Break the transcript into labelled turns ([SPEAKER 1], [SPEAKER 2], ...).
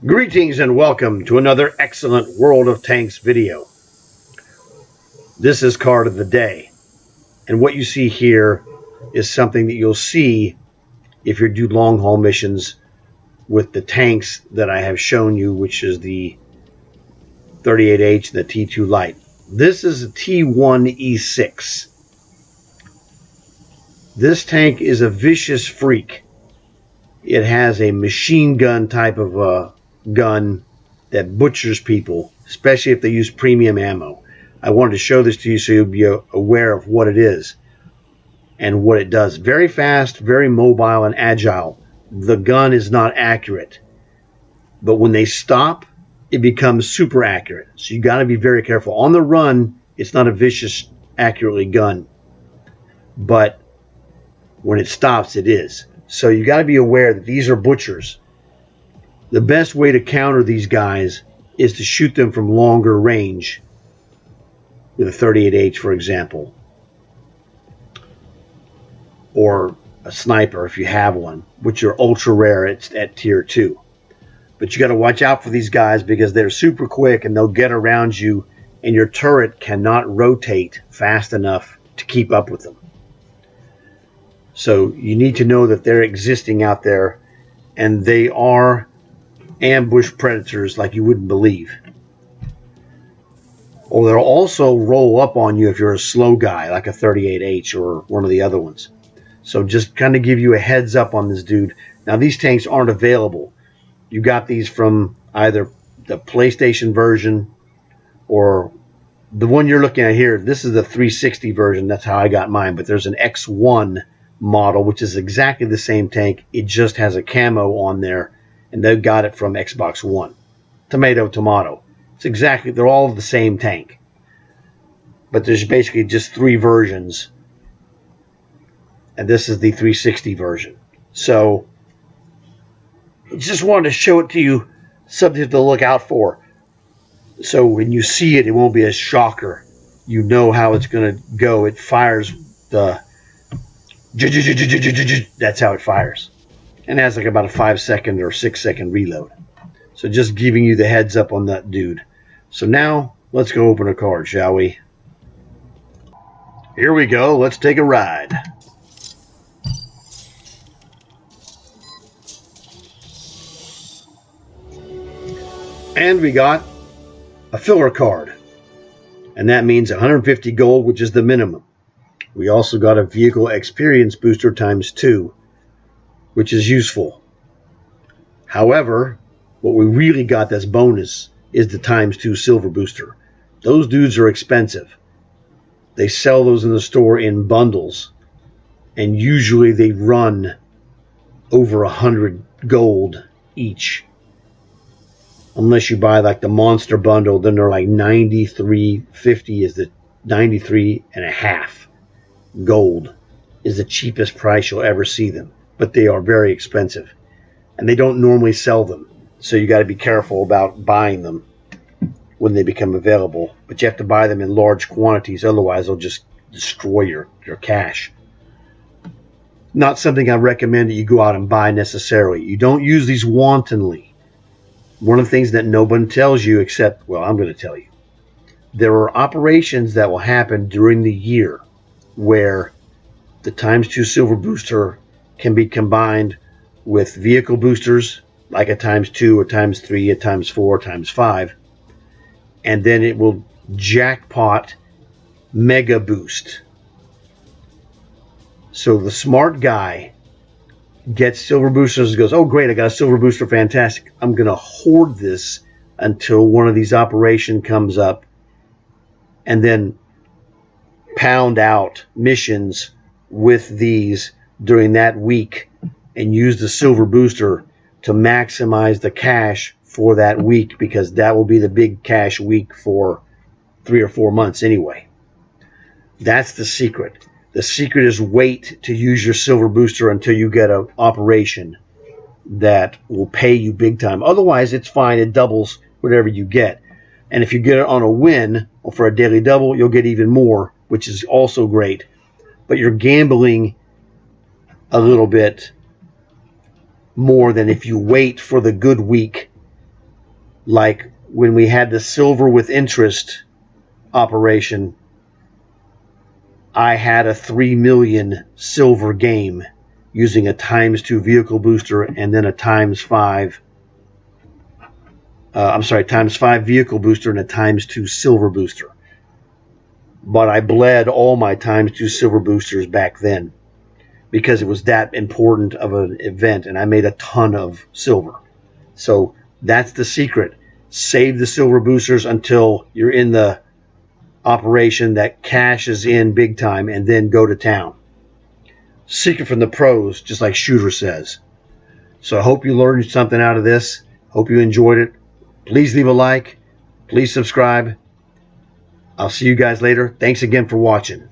[SPEAKER 1] Greetings and welcome to another excellent World of Tanks video. This is card of the day, and what you see here is something that you'll see if you do long haul missions with the tanks that I have shown you, which is the 38H and the T2 Light. This is a T1E6. This tank is a vicious freak. It has a machine gun type of gun that butchers people, especially if they use premium ammo. I wanted to show this to you so you'll be aware of what it is and what it does. Very fast, very mobile and agile. The gun is not accurate, but when they stop, it becomes super accurate. So you got to be very careful. On the run, it's not a vicious, accurately gun, but when it stops, it is. So you got to be aware that these are butchers. The best way to counter these guys is to shoot them from longer range with a 38H, for example, or a sniper if you have one, which are ultra rare at tier 2. But you got to watch out for these guys because they're super quick and they'll get around you, and your turret cannot rotate fast enough to keep up with them. So you need to know that they're existing out there, and they are ambush predators like you wouldn't believe. Or they'll also roll up on you if you're a slow guy like a 38H or one of the other ones. So just kind of give you a heads up on this dude. Now these tanks aren't available. You got these from either the PlayStation version or the one you're looking at here. This is the 360 version. That's how I got mine. But there's an X1 model, which is exactly the same tank. It just has a camo on there, and they got it from Xbox One. Tomato. It's exactly, they're all the same tank. But there's basically just 3 versions. And this is the 360 version. So, just wanted to show it to you, something to look out for. So when you see it, it won't be a shocker. You know how it's going to go. It fires the... That's how it fires. And it has like about a 5-second or 6-second reload. So just giving you the heads up on that dude. So now, let's go open a card, shall we? Here we go. Let's take a ride. And we got a filler card. And that means 150 gold, which is the minimum. We also got a vehicle experience booster ×2, which is useful. However, what we really got that's bonus is the ×2 silver booster. Those dudes are expensive. They sell those in the store in bundles, and usually they run over 100 gold each. Unless you buy like the monster bundle, then they're like 93.50 is the 93.5 gold is the cheapest price you'll ever see them. But they are very expensive, and they don't normally sell them. So you got to be careful about buying them when they become available. But you have to buy them in large quantities, otherwise they'll just destroy your cash. Not something I recommend that you go out and buy necessarily. You don't use these wantonly. One of the things that nobody tells you, except, well, I'm going to tell you. There are operations that will happen during the year where the ×2 silver booster can be combined with vehicle boosters, like a ×2, a ×3, a ×4, a ×5, and then it will jackpot mega boost. So the smart guy gets silver boosters and goes, oh great, I got a silver booster, fantastic. I'm going to hoard this until one of these operations comes up, and then pound out missions with these during that week and use the silver booster to maximize the cash for that week, because that will be the big cash week for 3 or 4 months anyway. That's the secret. The secret is wait to use your silver booster until you get an operation that will pay you big time. Otherwise, it's fine. It doubles whatever you get. And if you get it on a win or for a daily double, you'll get even more, which is also great. But you're gambling a little bit more than if you wait for the good week Like when we had the silver with interest operation, I had a 3 million silver game using a ×2 vehicle booster and then a ×5 ×5 vehicle booster and a ×2 silver booster. But I bled all my ×2 silver boosters back then because it was that important of an event, and I made a ton of silver. So that's the secret. Save the silver boosters until you're in the operation that cashes in big time, and then go to town. Secret from the pros, just like Shooter says. So I hope you learned something out of this. Hope you enjoyed it. Please leave a like. Please subscribe. I'll see you guys later. Thanks again for watching.